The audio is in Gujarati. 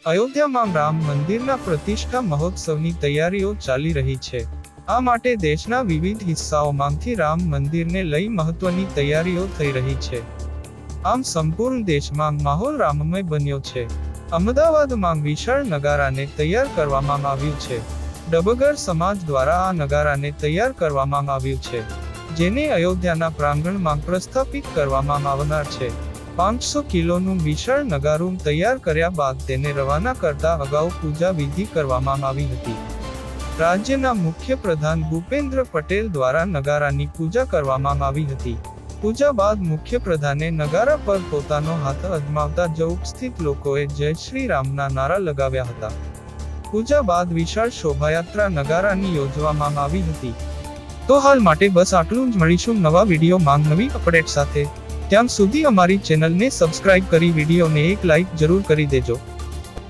અયોધ્યામાં રામ મંદિરના પ્રતિષ્ઠા મહોત્સવની તૈયારીઓ ચાલી રહી છે। આ માટે દેશના વિવિધ હિસ્સાઓમાંથી રામ મંદિરને લઈ મહત્વની તૈયારીઓ થઈ રહી છે। આમ સંપૂર્ણ દેશમાં માહોલ રામમય બન્યો છે। અમદાવાદમાં વિશાળ નગારાને તૈયાર કરવામાં આવ્યું છે। ડબગર સમાજ દ્વારા આ નગારાને તૈયાર કરવામાં આવ્યું છે, જેને અયોધ્યાના પ્રાંગણમાં પ્રસ્થાપિત કરવામાં આવનાર છે। 500 કિલોનું વિશાળ નગારું તૈયાર કર્યા બાદ તેને રવાના કરતા અગાઉ પૂજા વિધિ કરવામાં આવી હતી। રાજ્યના મુખ્ય પ્રધાન ભૂપેન્દ્ર પટેલ દ્વારા નગારાની પૂજા કરવામાં આવી હતી। પૂજા બાદ મુખ્ય પ્રધાને નગારા પર પોતાનો હાથ અજમાવતા જ ઉપસ્થિત લોકોએ જય શ્રી રામના નારા લગાવ્યા હતા। પૂજા બાદ વિશાળ શોભાયાત્રા નગારાની યોજવામાં આવી હતી। તો હાલ માટે બસ આટલું જ। મળીશું નવા વિડીયોમાં નવી અપડેટ સાથે। ત્યાં સુધી અમારી ચેનલને સબસ્ક્રાઇબ કરી વિડીયોને એક લાઇક જરૂર કરી દેજો।